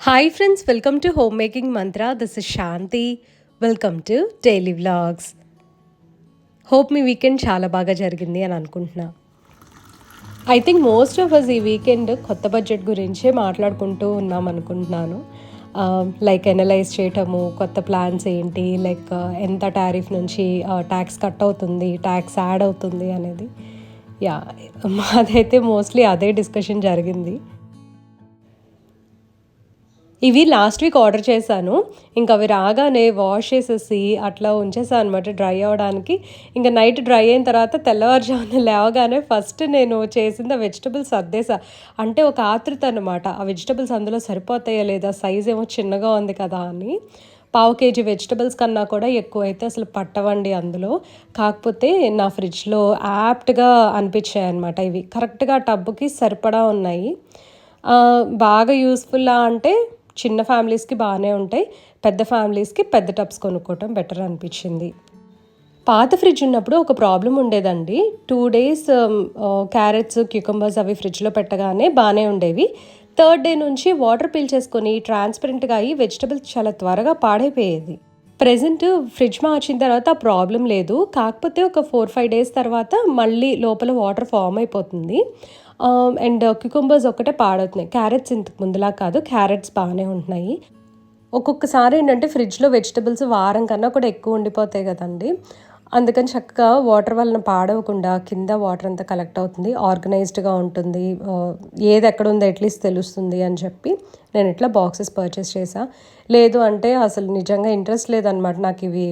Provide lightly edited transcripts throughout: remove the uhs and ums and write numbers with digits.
Hi friends, welcome to Homemaking Mantra. This is Shanti. Welcome to Daily Vlogs. Hope మీ weekend చాలా బాగా జరిగింది అని అనుకుంటున్నా. I think most of us ఈ వీకెండ్ కొత్త బడ్జెట్ గురించే మాట్లాడుకుంటూ ఉన్నాం అనుకుంటున్నాను. లైక్ ఎనలైజ్ చేయటము, కొత్త ప్లాన్స్ ఏంటి, లైక్ ఎంత టారిఫ్ నుంచి ట్యాక్స్ కట్ అవుతుంది, ట్యాక్స్ యాడ్ అవుతుంది అనేది. యా, మాదైతే మోస్ట్లీ అదే డిస్కషన్ జరిగింది. ఇవి లాస్ట్ వీక్ ఆర్డర్ చేశాను. ఇంకా అవి రాగానే వాష్ చేసేసి అట్లా ఉంచేసాను అనమాట డ్రై అవ్వడానికి. ఇంకా నైట్ డ్రై అయిన తర్వాత తెల్లవారుజామున లేవగానే ఫస్ట్ నేను చేసింది ఆ వెజిటబుల్స్ సర్దేసా. అంటే ఒక ఆతృత అనమాట, ఆ వెజిటబుల్స్ అందులో సరిపోతాయా లేదా, సైజ్ ఏమో చిన్నగా ఉంది కదా అని. 1/2 kg వెజిటబుల్స్ కన్నా కూడా ఎక్కువైతే అసలు పట్టవండి అందులో. కాకపోతే నా ఫ్రిడ్జ్లో యాప్ట్గా అనిపించాయి అనమాట. ఇవి కరెక్ట్గా టబ్బుకి సరిపడా ఉన్నాయి. బాగా యూస్ఫుల్లా అంటే చిన్న ఫ్యామిలీస్కి బాగానే ఉంటాయి, పెద్ద ఫ్యామిలీస్కి పెద్ద టబ్స్ కొనుక్కోవటం బెటర్ అనిపించింది. పాత ఫ్రిడ్జ్ ఉన్నప్పుడు ఒక ప్రాబ్లం ఉండేదండి. 2 days క్యారెట్స్, క్యూకంబర్స్ అవి ఫ్రిడ్జ్లో పెట్టగానే బాగానే ఉండేవి. 3rd day నుంచి వాటర్ పీల్చేసుకొని ట్రాన్స్పరెంట్గా అయ్యి వెజిటబుల్స్ చాలా త్వరగా పాడైపోయేది. ప్రెజెంట్ ఫ్రిడ్జ్ మార్చిన తర్వాత ఆ ప్రాబ్లం లేదు. కాకపోతే ఒక 4-5 days తర్వాత మళ్ళీ లోపల వాటర్ ఫామ్ అయిపోతుంది. అండ్ క్యూకంబర్స్ ఒక్కటే పాడవుతున్నాయి. క్యారెట్స్ ఇంతకు ముందులా కాదు, క్యారెట్స్ బాగానే ఉంటున్నాయి. ఒక్కొక్కసారి ఏంటంటే ఫ్రిడ్జ్లో వెజిటబుల్స్ వారం కన్నా కూడా ఎక్కువ ఉండిపోతాయి కదండి. అందుకని చక్కగా వాటర్ వలన పాడవకుండా కింద వాటర్ అంతా కలెక్ట్ అవుతుంది, ఆర్గనైజ్డ్గా ఉంటుంది, ఏది ఎక్కడ ఉందో అట్లీస్ట్ తెలుస్తుంది అని చెప్పి నేను ఇట్లా బాక్సెస్ పర్చేస్ చేసా. లేదు అంటే అసలు నిజంగా ఇంట్రెస్ట్ లేదనమాట నాకు ఇవి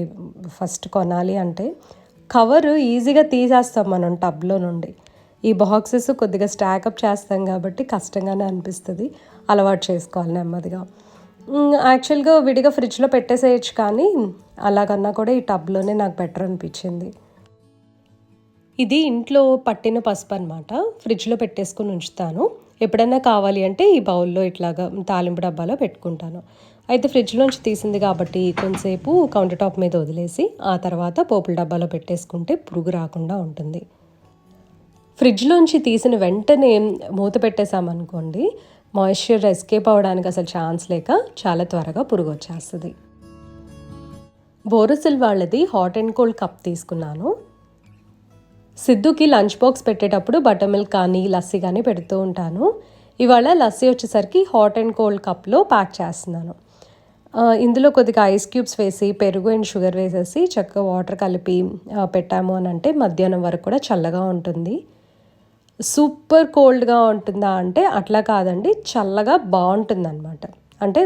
ఫస్ట్ కొనాలి అంటే. కవర్ ఈజీగా తీసేస్తాం మనం టబ్లో నుండి. ఈ బాక్సెస్ కొద్దిగా స్టాకప్ చేస్తాం కాబట్టి కష్టంగానే అనిపిస్తుంది. అలవాటు చేసుకోవాలి నెమ్మదిగా. యాక్చువల్గా విడిగా ఫ్రిడ్జ్లో పెట్టేసేయచ్చు, కానీ అలాగన్నా కూడా ఈ టబ్లోనే నాకు బెటర్ అనిపించింది. ఇది ఇంట్లో పట్టిన పసుపు అనమాట. ఫ్రిడ్జ్లో పెట్టేసుకుని ఉంచుతాను. ఎప్పుడైనా కావాలి అంటే ఈ బౌల్లో ఇట్లాగా తాలింపు డబ్బాలో పెట్టుకుంటాను. అయితే ఫ్రిడ్జ్లోంచి తీసింది కాబట్టి కొంతసేపు కౌంటర్ టాప్ మీద వదిలేసి ఆ తర్వాత పోపుల డబ్బాలో పెట్టేసుకుంటే పురుగు రాకుండా ఉంటుంది. ఫ్రిడ్జ్లోంచి తీసిన వెంటనే మూత పెట్టేసామనుకోండి, మాయిశ్చర్ ఎస్కేప్ అవ్వడానికి అసలు ఛాన్స్ లేక చాలా త్వరగా పురుగు వచ్చేస్తుంది. బోరోసిల్ వాళ్ళది హాట్ అండ్ కోల్డ్ కప్ తీసుకున్నాను. సిద్ధుకి లంచ్ బాక్స్ పెట్టేటప్పుడు బటర్ మిల్క్ కానీ లస్సీ కానీ పెడుతూ ఉంటాను. ఇవాళ లస్సీ వచ్చేసరికి హాట్ అండ్ కోల్డ్ కప్లో ప్యాక్ చేస్తున్నాను. ఇందులో కొద్దిగా ఐస్ క్యూబ్స్ వేసి పెరుగు అండ్ షుగర్ వేసేసి చక్కగా వాటర్ కలిపి పెట్టాము అని అంటే మధ్యాహ్నం వరకు కూడా చల్లగా ఉంటుంది. సూపర్ కోల్డ్గా ఉంటుందా అంటే అట్లా కాదండి, చల్లగా బాగుంటుంది అనమాట. అంటే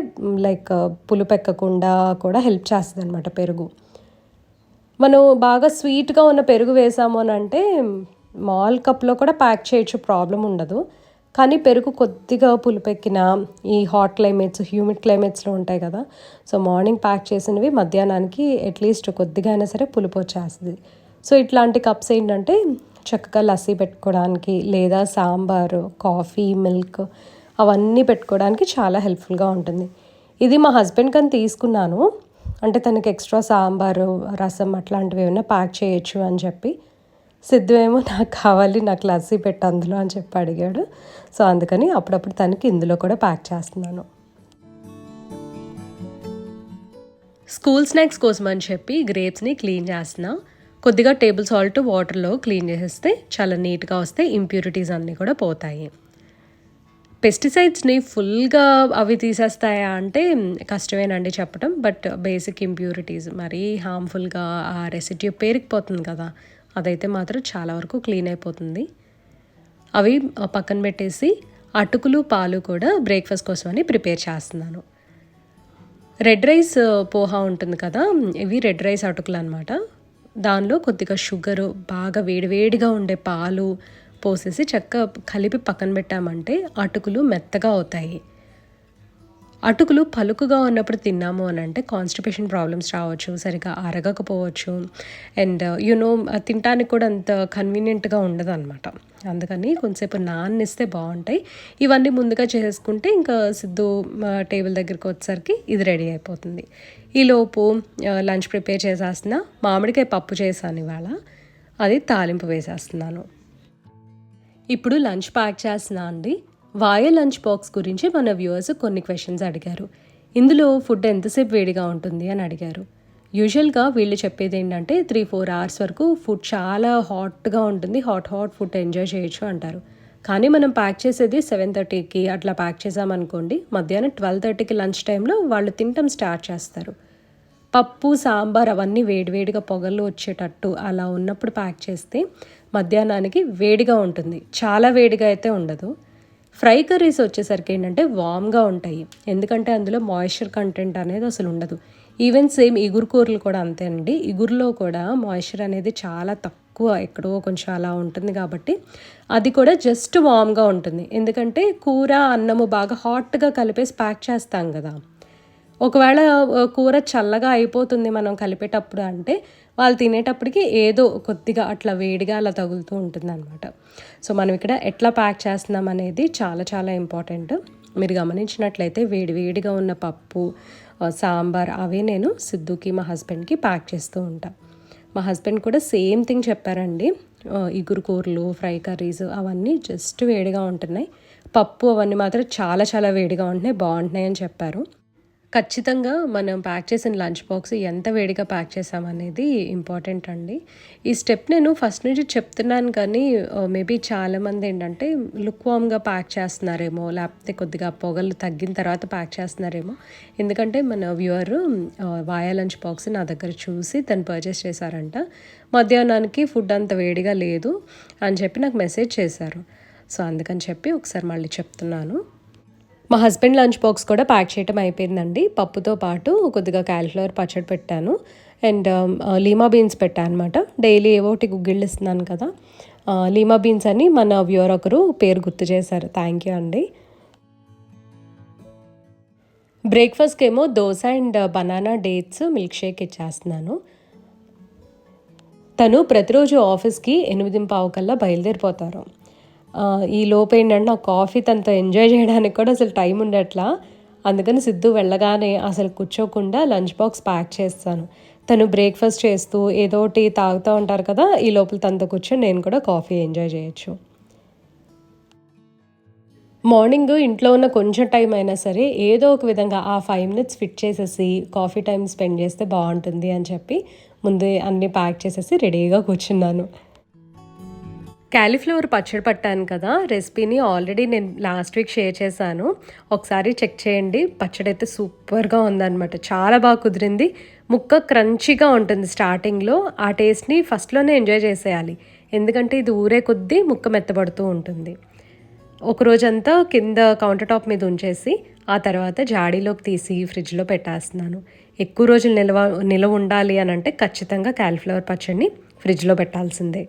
లైక్ పులుపెక్కకుండా కూడా హెల్ప్ చేస్తుంది అనమాట పెరుగు. మనం బాగా స్వీట్గా ఉన్న పెరుగు వేసాము అని అంటే మాల్ కప్లో కూడా ప్యాక్ చేయొచ్చు, ప్రాబ్లం ఉండదు. కానీ పెరుగు కొద్దిగా పులుపెక్కిన ఈ హాట్ క్లైమేట్స్, హ్యూమిడ్ క్లైమేట్స్లో ఉంటాయి కదా, సో మార్నింగ్ ప్యాక్ చేసినవి మధ్యాహ్నానికి అట్లీస్ట్ కొద్దిగా అయినా సరే పులుపు వచ్చేస్తుంది. సో ఇట్లాంటి కప్స్ ఏంటంటే చక్కగా లస్సీ పెట్టుకోవడానికి లేదా సాంబారు, కాఫీ, మిల్క్ అవన్నీ పెట్టుకోవడానికి చాలా హెల్ప్ఫుల్గా ఉంటుంది. ఇది మా హస్బెండ్ కని తీసుకున్నాను. అంటే తనకి ఎక్స్ట్రా సాంబారు, రసం అట్లాంటివి ఏమైనా ప్యాక్ చేయొచ్చు అని చెప్పి. సిద్ధు ఏమో నాకు కావాలి, నాకు లస్సీ పెట్టు అందులో అని చెప్పి అడిగాడు. సో అందుకని అప్పుడప్పుడు తనకి ఇందులో కూడా ప్యాక్ చేస్తున్నాను. స్కూల్ స్నాక్స్ కోసం అని చెప్పి గ్రేప్స్ని క్లీన్ చేస్తున్నా. కొద్దిగా టేబుల్ సాల్ట్ వాటర్లో క్లీన్ చేసేస్తే చాలా నీట్గా వస్తాయి, ఇంప్యూరిటీస్ అన్నీ కూడా పోతాయి. పెస్టిసైడ్స్ని ఫుల్గా అవి తీసేస్తాయా అంటే కష్టమేనండి చెప్పడం. బట్ బేసిక్ ఇంప్యూరిటీస్ మరీ హార్మ్ఫుల్గా ఆ రెసిడ్యూ పేరుకుపోతుంది కదా, అదైతే మాత్రం చాలా వరకు క్లీన్ అయిపోతుంది. అవి పక్కన పెట్టేసి అటుకులు, పాలు కూడా బ్రేక్ఫాస్ట్ కోసం అని ప్రిపేర్ చేస్తున్నాను. రెడ్ రైస్ పోహా ఉంటుంది కదా, ఇవి రెడ్ రైస్ అటుకులు అనమాట. దానిలో కొద్దిగా షుగరు, బాగా వేడివేడిగా ఉండే పాలు పోసేసి చక్కగా కలిపి పక్కన పెట్టామంటే అటుకులు మెత్తగా అవుతాయి. అటుకులు పలుకుగా ఉన్నప్పుడు తిన్నాము అని అంటే కాన్స్టిపేషన్ ప్రాబ్లమ్స్ రావచ్చు, సరిగా అరగకపోవచ్చు, అండ్ తినడానికి కూడా అంత కన్వీనియంట్గా ఉండదు అనమాట. అందుకని కొంతసేపు నాన్నిస్తే బాగుంటాయి. ఇవన్నీ ముందుగా చేసుకుంటే ఇంకా సిద్ధు టేబుల్ దగ్గరికి వచ్చేసరికి ఇది రెడీ అయిపోతుంది. ఈలోపు లంచ్ ప్రిపేర్ చేసేస్తున్నా. మామిడికాయ పప్పు చేశాను ఇవాళ, అది తాలింపు వేసేస్తున్నాను. ఇప్పుడు లంచ్ ప్యాక్ చేస్తున్నా అండి. వాయా లంచ్ బాక్స్ గురించి మన వ్యూవర్స్ కొన్ని క్వశ్చన్స్ అడిగారు. ఇందులో ఫుడ్ ఎంతసేపు వేడిగా ఉంటుంది అని అడిగారు. యూజువల్గా వీళ్ళు చెప్పేది ఏంటంటే 3-4 అవర్స్ వరకు ఫుడ్ చాలా హాట్గా ఉంటుంది, హాట్ ఫుడ్ ఎంజాయ్ చేయొచ్చు అంటారు. కానీ మనం ప్యాక్ చేసేది 7:30కి అట్లా ప్యాక్ చేసామనుకోండి, మధ్యాహ్నం 12:30కి లంచ్ టైంలో వాళ్ళు తినటం స్టార్ట్ చేస్తారు. పప్పు సాంబార్ అవన్నీ వేడివేడిగా పొగలు వచ్చేటట్టు అలా ఉన్నప్పుడు ప్యాక్ చేస్తే మధ్యాహ్నానికి వేడిగా ఉంటుంది, చాలా వేడిగా అయితే ఉండదు. ఫ్రై కర్రీస్ వచ్చేసరికి ఏంటంటే వామ్గా ఉంటాయి, ఎందుకంటే అందులో మాయిశ్చర్ కంటెంట్ అనేది అసలు ఉండదు. ఈవెన్ సేమ్ ఇగురు కూరలు కూడా అంతే అండి. ఇగురులో కూడా మాయిశ్చర్ అనేది చాలా తక్కువ, ఎక్కడో కొంచెం అలా ఉంటుంది కాబట్టి అది కూడా జస్ట్ వామ్గా ఉంటుంది. ఎందుకంటే కూర అన్నము బాగా హాట్గా కలిపేసి ప్యాక్ చేస్తాం కదా. ఒకవేళ కూర చల్లగా అయిపోతుంది మనం కలిపేటప్పుడు అంటే వాళ్ళు తినేటప్పటికి ఏదో కొద్దిగా అట్లా వేడిగా అలా తగులుతూ ఉంటుంది అనమాట. సో మనం ఇక్కడ ఎట్లా ప్యాక్ చేస్తున్నాం అనేది చాలా చాలా ఇంపార్టెంట్. మీరు గమనించినట్లయితే వేడివేడిగా ఉన్న పప్పు సాంబార్ అవే నేను సిద్ధుకి మా హస్బెండ్కి ప్యాక్ చేస్తూ ఉంటాను. మా హస్బెండ్ కూడా సేమ్ థింగ్ చెప్పారండి. ఇగురు కూరలు ఫ్రై కర్రీస్ అవన్నీ జస్ట్ వేడిగా ఉంటున్నాయి, పప్పు అవన్నీ మాత్రం చాలా చాలా వేడిగా ఉంటున్నాయి, బాగుంటున్నాయి అని చెప్పారు. ఖచ్చితంగా మనం ప్యాక్ చేసిన లంచ్ బాక్స్ ఎంత వేడిగా ప్యాక్ చేసామనేది ఇంపార్టెంట్ అండి. ఈ స్టెప్ నేను ఫస్ట్ నుంచి చెప్తున్నాను, కానీ మేబీ చాలామంది ఏంటంటే లుక్ వామ్గా ప్యాక్ చేస్తున్నారేమో, లేకపోతే కొద్దిగా పొగలు తగ్గిన తర్వాత ప్యాక్ చేస్తున్నారేమో. ఎందుకంటే మన వ్యూవర్ వాయా లంచ్ బాక్స్ నా దగ్గర చూసి తను పర్చేస్ చేశారంట. మధ్యాహ్నానికి ఫుడ్ అంత వేడిగా లేదు అని చెప్పి నాకు మెసేజ్ చేశారు. సో అందుకని చెప్పి ఒకసారి మళ్ళీ చెప్తున్నాను. మా హస్బెండ్ లంచ్ బాక్స్ కూడా ప్యాక్ చేయడం అయిపోయిందండి. పప్పుతో పాటు కొద్దిగా క్యాలీఫ్లవర్ పచ్చడి పెట్టాను అండ్ లీమా బీన్స్ పెట్టాను అనమాట. డైలీ ఏవోటి గుగ్గిళ్ళు ఇస్తున్నాను కదా, లీమా బీన్స్ అని మన వ్యూవర్ ఒకరు పేరు గుర్తు చేశారు, థ్యాంక్ యూ అండి. బ్రేక్ఫాస్ట్కి ఏమో dosa and banana dates milk shake ఇచ్చేస్తున్నాను. తను ప్రతిరోజు ఆఫీస్కి 8:15 కల్లా బయలుదేరిపోతారు. ఈ లోపు ఏంటంటే నాకు కాఫీ తనతో ఎంజాయ్ చేయడానికి కూడా అసలు టైం ఉండట్లా. అందుకని సిద్ధు వెళ్ళగానే అసలు కూర్చోకుండా లంచ్ బాక్స్ ప్యాక్ చేస్తాను. తను బ్రేక్ఫాస్ట్ చేస్తూ ఏదో ఒకటి తాగుతూ ఉంటారు కదా, ఈ లోపల తనతో కూర్చొని నేను కూడా కాఫీ ఎంజాయ్ చేయొచ్చు. మార్నింగ్ ఇంట్లో ఉన్న కొంచెం టైం అయినా సరే ఏదో ఒక విధంగా ఆ 5 minutes ఫిట్ చేసేసి కాఫీ టైం స్పెండ్ చేస్తే బాగుంటుంది అని చెప్పి ముందే అన్నీ ప్యాక్ చేసేసి రెడీగా కూర్చున్నాను. క్యాలీఫ్లవర్ పచ్చడి పట్టాను కదా, రెసిపీని ఆల్రెడీ నేను లాస్ట్ వీక్ షేర్ చేశాను, ఒకసారి చెక్ చేయండి. పచ్చడి అయితే సూపర్గా ఉందన్నమాట, చాలా బాగా కుదిరింది. ముక్క క్రంచీగా ఉంటుంది స్టార్టింగ్లో, ఆ టేస్ట్ని ఫస్ట్లోనే ఎంజాయ్ చేసేయాలి, ఎందుకంటే ఇది ఊరే కొద్దీ ముక్క మెత్తబడుతూ ఉంటుంది. ఒకరోజంతా కింద కౌంటర్ టాప్ మీద ఉంచేసి ఆ తర్వాత జాడీలోకి తీసి ఫ్రిడ్జ్లో పెట్టేస్తున్నాను. ఎక్కువ రోజులు నిల్వ ఉండాలి అని అంటే ఖచ్చితంగా క్యాలీఫ్లవర్ పచ్చడిని ఫ్రిడ్జ్లో పెట్టాల్సిందే.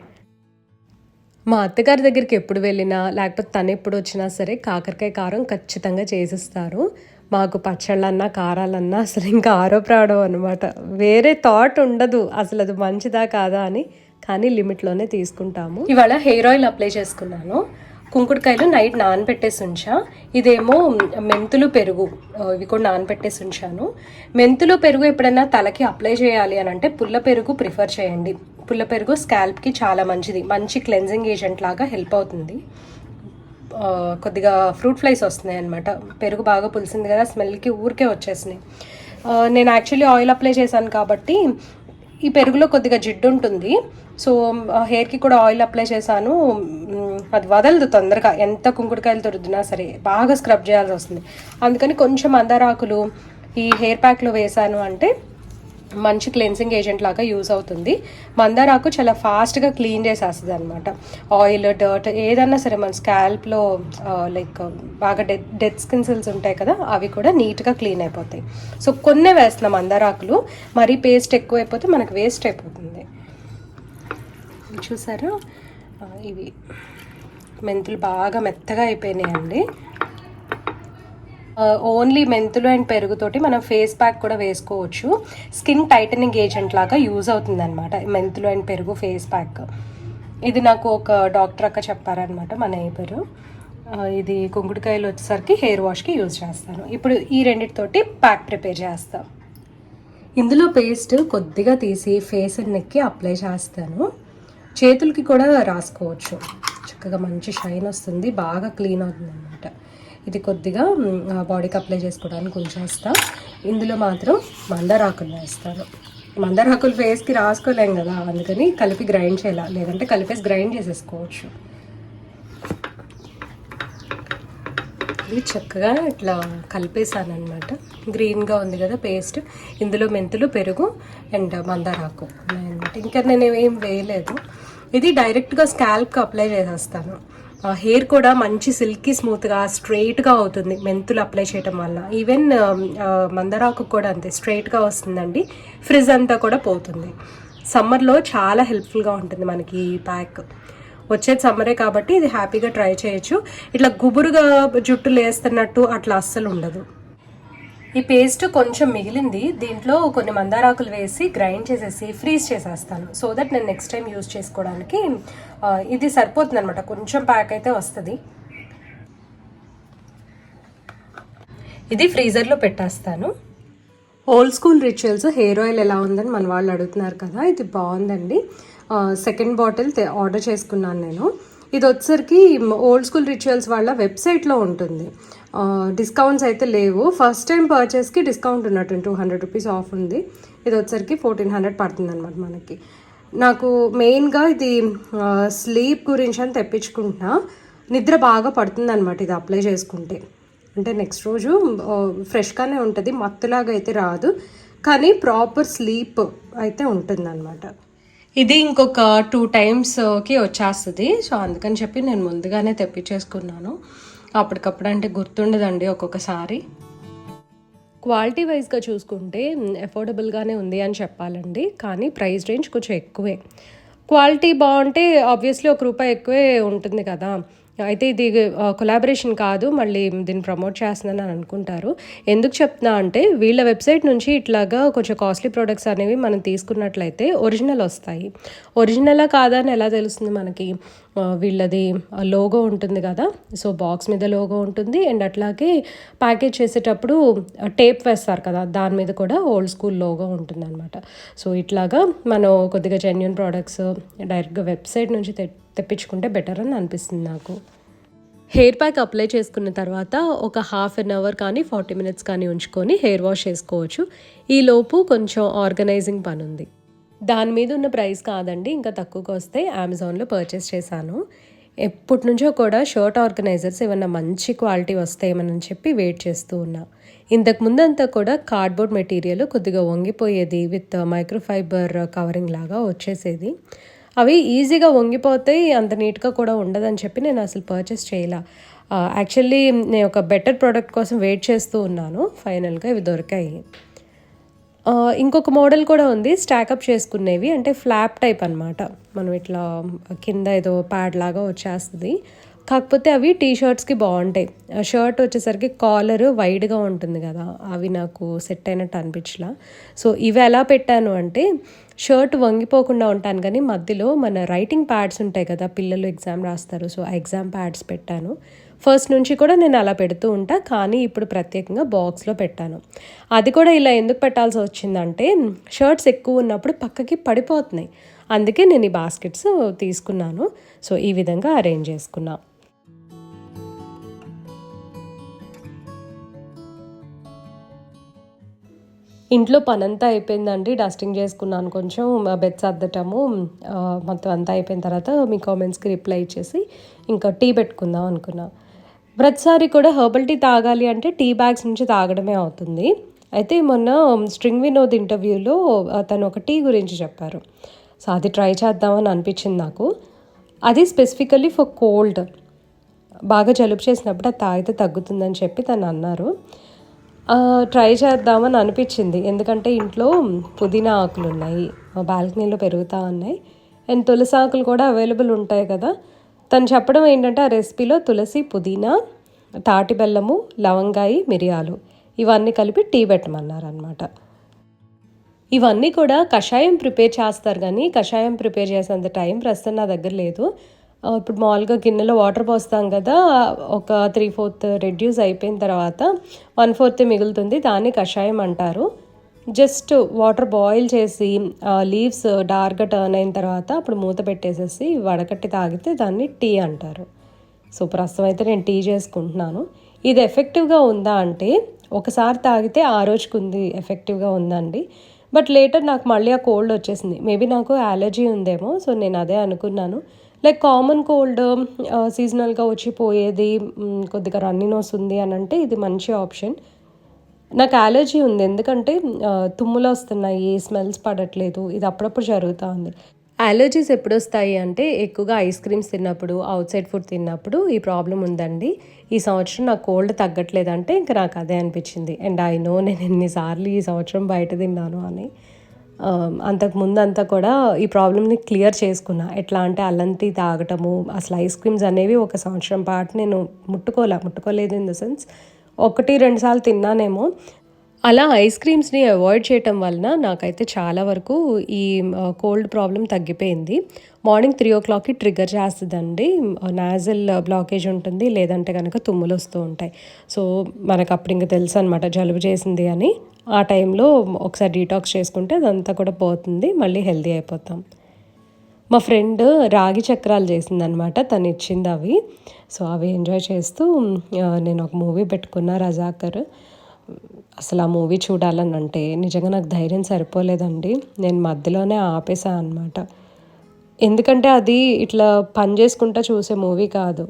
మా అత్తగారి దగ్గరికి ఎప్పుడు వెళ్ళినా లేకపోతే తను ఎప్పుడు వచ్చినా సరే కాకరకాయ కారం ఖచ్చితంగా చేసిస్తారు. మాకు పచ్చళ్ళన్నా కారాలన్నా అసలు ఇంకా ఆరోప్రాడో అనమాట, వేరే థాట్ ఉండదు అసలు అది మంచిదా కాదా అని, కానీ లిమిట్లోనే తీసుకుంటాము. ఇవాళ హెయిర్ ఆయిల్ అప్లై చేసుకున్నాను. కుంకుడుకాయలు నైట్ నానబెట్టేసి ఉంచా. ఇదేమో మెంతులు పెరుగు, ఇవి కూడా నానబెట్టేసి ఉంచాను. మెంతులు పెరుగు ఎప్పుడైనా తలకి అప్లై చేయాలి అని అంటే పుల్ల పెరుగు ప్రిఫర్ చేయండి. పుల్ల పెరుగు స్కాల్ప్కి చాలా మంచిది, మంచి క్లెన్జింగ్ ఏజెంట్ లాగా హెల్ప్ అవుతుంది. కొద్దిగా ఫ్రూట్ ఫ్లైస్ వస్తున్నాయి అనమాట, పెరుగు బాగా పులిసింది కదా, స్మెల్కి ఊరికే వచ్చేసినాయి. నేను యాక్చువల్లీ ఆయిల్ అప్లై చేశాను కాబట్టి ఈ పెరుగులో కొద్దిగా జిడ్డు ఉంటుంది, సో హెయిర్కి కూడా ఆయిల్ అప్లై చేశాను. అది వదలదు తొందరగా, ఎంత కుంకుడుకాయలతో రుద్దినా సరే బాగా స్క్రబ్ చేయాల్సి వస్తుంది. అందుకని కొంచెం మందారాకులు ఈ హెయిర్ ప్యాక్లో వేసాను అంటే మంచి క్లెన్సింగ్ ఏజెంట్ లాగా యూజ్ అవుతుంది. మందారాకు చాలా ఫాస్ట్గా క్లీన్ చేసేస్తుంది అనమాట. ఆయిల్ డర్ట్ ఏదన్నా సరే మన స్కాల్ప్లో లైక్ బాగా డెడ్ స్కిన్ సెల్స్ ఉంటాయి కదా, అవి కూడా నీట్గా క్లీన్ అయిపోతాయి. సో కొన్నే వేస్తున్నాం మందారాకులు, మరీ పేస్ట్ ఎక్కువ అయిపోతే మనకు వేస్ట్ అయిపోతుంది. చూసారా, ఇవి మెంతులు బాగా మెత్తగా అయిపోయినాయండి. ఓన్లీ మెంతులు అండ్ పెరుగుతోటి మనం ఫేస్ ప్యాక్ కూడా వేసుకోవచ్చు. స్కిన్ టైటనింగ్ ఏజెంట్ లాగా యూజ్ అవుతుంది అనమాట మెంతులు అండ్ పెరుగు ఫేస్ ప్యాక్. ఇది నాకు ఒక డాక్టర్ అక్క చెప్పారనమాట, మా నైబరు. ఇది కుంకుడుకాయలు వచ్చేసరికి హెయిర్ వాష్కి యూజ్ చేస్తాను. ఇప్పుడు ఈ రెండిటితోటి ప్యాక్ ప్రిపేర్ చేస్తాను. ఇందులో పేస్ట్ కొద్దిగా తీసి ఫేస్ అండ్ నెక్కి అప్లై చేస్తాను. చేతులకి కూడా రాసుకోవచ్చు. చక్కగా మంచి షైన్ వస్తుంది, బాగా క్లీన్ అవుతుంది అనమాట. ఇది కొద్దిగా బాడీకి అప్లై చేసుకోవడానికి ఉంచేస్తా. ఇందులో మాత్రం మందారాకులు వేస్తాను. మందారాకులు ఫేస్కి రాసుకోలేం కదా, అందుకని కలిపి గ్రైండ్ చేయాలి, లేదంటే కలిపేసి గ్రైండ్ చేసేసుకోవచ్చు. ఇది చక్కగా ఇట్లా కలిపేసాను అనమాట. గ్రీన్గా ఉంది కదా పేస్ట్. ఇందులో మెంతులు, పెరుగు అండ్ మందారాకు ఉన్నాయన్నమాట. ఇంకా నేను ఏం వేయలేదు. ఇది డైరెక్ట్గా స్కాల్ప్కి అప్లై చేసేస్తాను. హెయిర్ కూడా మంచి సిల్కీ స్మూత్గా స్ట్రెయిట్గా అవుతుంది మెంతులు అప్లై చేయడం వల్ల. ఈవెన్ మందారాకు కూడా అంతే స్ట్రెయిట్గా వస్తుందండి. ఫ్రిజ్ అంతా కూడా పోతుంది. సమ్మర్లో చాలా హెల్ప్ఫుల్గా ఉంటుంది మనకి ఈ ప్యాక్. వచ్చేది సమ్మరే కాబట్టి ఇది హ్యాపీగా ట్రై చేయొచ్చు. ఇట్లా గుబురుగా జుట్టు లేస్తున్నట్టు అట్లా అస్సలు ఉండదు. ఈ పేస్ట్ కొంచెం మిగిలింది, దీంట్లో కొన్ని మందారాకులు వేసి గ్రైండ్ చేసేసి ఫ్రీజ్ చేసేస్తాను. సో దట్ నేను నెక్స్ట్ టైం యూజ్ చేసుకోవడానికి ఇది సరిపోతుంది అనమాట. కొంచెం ప్యాక్ అయితే వస్తుంది. ఇది ఫ్రీజర్లో పెట్టేస్తాను. Old school rituals hair oil ఎలా ఉందని మన వాళ్ళు అడుగుతున్నారు కదా, ఇది బాగుందండి. సెకండ్ బాటిల్ ఆర్డర్ చేసుకున్నాను నేను. ఇది వచ్చేసరికి ఓల్డ్ స్కూల్ రిచువల్స్ వాళ్ళ వెబ్సైట్లో ఉంటుంది. డిస్కౌంట్స్ అయితే లేవు. ఫస్ట్ టైం పర్చేస్కి డిస్కౌంట్ ఉన్నట్టు 200 రూపీస్ ఆఫ్ ఉంది. ఇది వచ్చేసరికి 1400 పడుతుంది అనమాట మనకి. నాకు మెయిన్గా ఇది స్లీప్ గురించి అని తెప్పించుకుంటున్నా. నిద్ర బాగా పడుతుంది అనమాట ఇది అప్లై చేసుకుంటే. అంటే నెక్స్ట్ రోజు ఫ్రెష్గానే ఉంటుంది, మత్తులాగా అయితే రాదు, కానీ ప్రాపర్ స్లీప్ అయితే ఉంటుంది అనమాట. ఇది ఇంకొక 2 టైమ్స్కి వచ్చేస్తుంది. సో అందుకని చెప్పి నేను ముందుగానే తెప్పించేసుకున్నాను. అప్పటికప్పుడు అంటే గుర్తుండదండి ఒక్కొక్కసారి. క్వాలిటీ వైజ్గా చూసుకుంటే అఫోర్డబుల్గానే ఉంది అని చెప్పాలండి, కానీ ప్రైస్ రేంజ్ కొంచెం ఎక్కువే. క్వాలిటీ బాగుంటే ఆబ్వియస్లీ ₹1 ఎక్కువే ఉంటుంది కదా. అయితే ఇది కొలాబరేషన్ కాదు, మళ్ళీ దీన్ని ప్రమోట్ చేస్తున్నాను అని అనుకుంటారు. ఎందుకు చెప్తున్నా అంటే వీళ్ళ వెబ్సైట్ నుంచి ఇట్లాగా కొంచెం కాస్ట్లీ ప్రోడక్ట్స్ అనేవి మనం తీసుకున్నట్లయితే ఒరిజినల్ వస్తాయి. ఒరిజినలా కాదా అని ఎలా తెలుస్తుంది మనకి? వీళ్ళది లోగో ఉంటుంది కదా, సో బాక్స్ మీద లోగో ఉంటుంది అండ్ అట్లాగే ప్యాకేజ్ చేసేటప్పుడు టేప్ వేస్తారు కదా, దాని మీద కూడా ఓల్డ్ స్కూల్ లోగో ఉంటుంది అనమాట. సో ఇట్లాగా మనం కొద్దిగా జెన్యూన్ ప్రోడక్ట్స్ డైరెక్ట్గా వెబ్సైట్ నుంచి తెప్పించుకుంటే బెటర్ అని అనిపిస్తుంది నాకు. హెయిర్ ప్యాక్ అప్లై చేసుకున్న తర్వాత ఒక ½ అన్ అవర్ కానీ 40 మినిట్స్ కానీ ఉంచుకొని హెయిర్ వాష్ చేసుకోవచ్చు. ఈలోపు కొంచెం ఆర్గనైజింగ్ పని ఉంది. దాని మీద ఉన్న ప్రైస్ కాదండి, ఇంకా తక్కువకి వస్తే అమెజాన్లో పర్చేస్ చేశాను. ఎప్పటి నుంచో కూడా షర్ట్ ఆర్గనైజర్స్ ఏమన్నా మంచి క్వాలిటీ వస్తాయేమని చెప్పి వెయిట్ చేస్తూ ఉన్నా. ఇంతకు ముందంతా కూడా కార్డ్బోర్డ్ మెటీరియల్ కొద్దిగా వంగిపోయేది, విత్ మైక్రోఫైబర్ కవరింగ్ లాగా వచ్చేసేది. అవి ఈజీగా వంగిపోతాయి, అంత నీట్గా కూడా ఉండదని చెప్పి నేను అసలు పర్చేస్ చేయలే. యాక్చువల్లీ నేను ఒక బెటర్ ప్రోడక్ట్ కోసం వెయిట్ చేస్తూ ఉన్నాను. ఫైనల్గా ఇవి దొరికాయి. ఇంకొక మోడల్ కూడా ఉంది, స్టాకప్ చేసుకునేవి, అంటే ఫ్లాప్ టైప్ అనమాట. మనం ఇట్లా కింద ఏదో ప్యాడ్ లాగా వచ్చేస్తుంది. కాకపోతే అవి టీ షర్ట్స్కి బాగుంటాయి. షర్ట్ వచ్చేసరికి కాలర్ వైడ్గా ఉంటుంది కదా, అవి నాకు సెట్ అయినట్టు అనిపించలా. సో ఇవి ఎలా పెట్టాను అంటే షర్ట్ వంగిపోకుండా ఉంటాను, కానీ మధ్యలో మన రైటింగ్ ప్యాడ్స్ ఉంటాయి కదా, పిల్లలు ఎగ్జామ్ రాస్తారు, సో ఆ ఎగ్జామ్ ప్యాడ్స్ పెట్టాను. ఫస్ట్ నుంచి కూడా నేను అలా పెడుతూ ఉంటా, కానీ ఇప్పుడు ప్రత్యేకంగా బాక్స్లో పెట్టాను. అది కూడా ఇలా ఎందుకు పెట్టాల్సి వచ్చిందంటే షర్ట్స్ ఎక్కువ ఉన్నప్పుడు పక్కకి పడిపోతున్నాయి, అందుకే నేను ఈ బాస్కెట్స్ తీసుకున్నాను. సో ఈ విధంగా అరేంజ్ చేసుకున్నా. ఇంట్లో పనంతా అయిపోయిందండి, డస్టింగ్ చేసుకున్నాను, కొంచెం బెడ్ సర్దటము మొత్తం అంతా అయిపోయిన తర్వాత మీ కామెంట్స్కి రిప్లై ఇచ్చేసి ఇంకా టీ పెట్టుకుందాం అనుకున్నా. ప్రతిసారి కూడా హెర్బల్ టీ తాగాలి అంటే టీ బ్యాగ్స్ నుంచి తాగడమే అవుతుంది. అయితే మొన్న స్ట్రింగ్ వినోద్ ఇంటర్వ్యూలో తను ఒక టీ గురించి చెప్పారు. సో అది ట్రై చేద్దామని అనిపించింది నాకు. అది స్పెసిఫికల్లీ ఫర్ కోల్డ్, బాగా జలుబు చేసినప్పుడు అది తాగితే తగ్గుతుందని చెప్పి తను అన్నారు. ట్రై చేద్దామని అనిపించింది, ఎందుకంటే ఇంట్లో పుదీనా ఆకులు ఉన్నాయి, బాల్కనీలో పెరుగుతూ ఉన్నాయి, అండ్ తులసి ఆకులు కూడా అవైలబుల్ ఉంటాయి కదా. తను చెప్పడం ఏంటంటే ఆ రెసిపీలో తులసి, పుదీనా, తాటి బెల్లము, లవంగాయి, మిరియాలు ఇవన్నీ కలిపి టీ పెట్టమన్నారు అనమాట. ఇవన్నీ కూడా కషాయం ప్రిపేర్ చేస్తారు, కానీ కషాయం ప్రిపేర్ చేసేంత టైం ప్రస్తుతం నా దగ్గర లేదు. ఇప్పుడు మామూలుగా గిన్నెలో వాటర్ పోస్తాం కదా, ఒక 3/4 రెడ్యూస్ అయిపోయిన తర్వాత 1/4 మిగులుతుంది, దాన్ని కషాయం అంటారు. జస్ట్ వాటర్ బాయిల్ చేసి లీవ్స్ డార్క్గా టర్న్ అయిన తర్వాత అప్పుడు మూత పెట్టేసేసి వడకట్టి తాగితే దాన్ని టీ అంటారు. సో ప్రస్తుతం అయితే నేను టీ చేసుకుంటున్నాను. ఇది ఎఫెక్టివ్గా ఉందా అంటే ఒకసారి తాగితే ఆ రోజుకు ఉంది, ఎఫెక్టివ్గా ఉందండి. బట్ లేటర్ నాకు మళ్ళీ ఆ కోల్డ్ వచ్చేసింది. మేబీ నాకు అలర్జీ ఉందేమో, సో నేను అదే అనుకున్నాను. లైక్ కామన్ కోల్డ్ సీజనల్గా వచ్చి పోయేది, కొద్దిగా రన్నీ నోస్ ఉంది అని అంటే ఇది మంచి ఆప్షన్. నాకు అలర్జీ ఉంది, ఎందుకంటే తుమ్ములు వస్తున్నాయి, స్మెల్స్ పడట్లేదు, ఇది అప్పుడప్పుడు జరుగుతూ ఉంది. అలర్జీస్ ఎప్పుడొస్తాయి అంటే ఎక్కువగా ఐస్ క్రీమ్స్ తిన్నప్పుడు, అవుట్ సైడ్ ఫుడ్ తిన్నప్పుడు ఈ ప్రాబ్లం ఉందండి. ఈ సంవత్సరం నాకు కోల్డ్ తగ్గట్లేదంటే ఇంక నాకు అదే అనిపించింది. అండ్ ఐ నో నేను ఎన్నిసార్లు ఈ సంవత్సరం బయట తిన్నాను అని. అంతకుముందంతా కూడా ఈ ప్రాబ్లమ్‌ని క్లియర్ చేసుకున్నా. ఎట్లా అంటే అల్లం టీ తాగటము, అసలు ఐస్ క్రీమ్స్ అనేవి ఒక సంవత్సరం పాటు నేను ముట్టుకోలేదు ఇన్ ద సెన్స్ 1, 2 సార్లు తిన్నానేమో. అలా ఐస్ క్రీమ్స్‌ని అవాయిడ్ చేయటం వలన నాకైతే చాలా వరకు ఈ కోల్డ్ ప్రాబ్లమ్ తగ్గిపోయింది. మార్నింగ్ 3:00కి ట్రిగ్గర్ చేస్తదండి. నాజల్ బ్లాకేజ్ ఉంటుంది. లేదంటే గనక తుమ్ములొస్తూ ఉంటాయి. సో, మనకప్పుడు ఇంక తెలుసనమాట జలుబు చేసింది అని. ఆ టైంలో ఒకసారి డీటాక్స్ చేసుకుంటే అదంతా కూడా పోతుంది. మళ్ళీ హెల్తీ అయిపోతాం. మా ఫ్రెండ్ రాగి చక్రాలు చేసిందనమాట. తనిచ్చిందవి. సో, అవి ఎంజాయ్ చేస్తూ నేను ఒక మూవీ పెట్టుకున్నా 'రజాకర్'. అసలు ఆ మూవీ చూడాలనంటే నిజంగా నాకు ధైర్యం సరిపోలేదండి. నేను మధ్యలోనే ఆపేసా అనమాట. ఎందుకంటే అది ఇట్లా పని చేసుకుంటా చూసే మూవీ కాదు.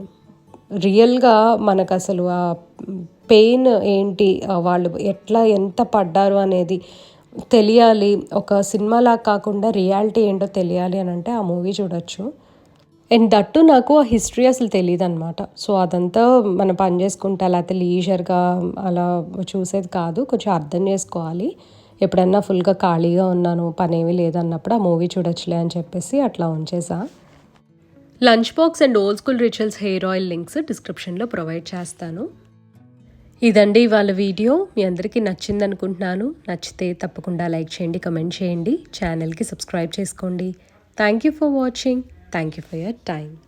రియల్‌గా మనకసలు ఆ పెయిన్ ఏంటి, వాళ్ళు ఎట్లా ఎంత పడ్డారు అనేది తెలియాలి. ఒక సినిమాలాగా కాకుండా రియాలిటీ ఏంటో తెలియాలి అనంటే ఆ మూవీ చూడొచ్చు. అండ్ దట్టు నాకు ఆ హిస్టరీ అసలు తెలీదనమాట. సో, అదంతా మనం పని చేసుకుంటా లేతే లీజర్‌గా అలా చూసేది కాదు. కొంచెం అర్థం చేసుకోవాలి. ఎప్పుడన్నా ఫుల్‌గా ఖాళీగా ఉన్నాను, పనేమీ లేదన్నప్పుడు ఆ మూవీ చూడొచ్చులే అని చెప్పేసి అట్లా ఉంచేసా. Lunch box and old school rituals hair oil links డిస్క్రిప్షన్‌లో ప్రొవైడ్ చేస్తాను. ఇదండి ఇవాళ వీడియో. మీ అందరికీ నచ్చిందనుకుంటున్నాను. నచ్చితే తప్పకుండా లైక్ చేయండి, కమెంట్ చేయండి. ఛానల్‌కి సబ్స్క్రైబ్ చేసుకోండి. Thank you for watching. Thank you for your time.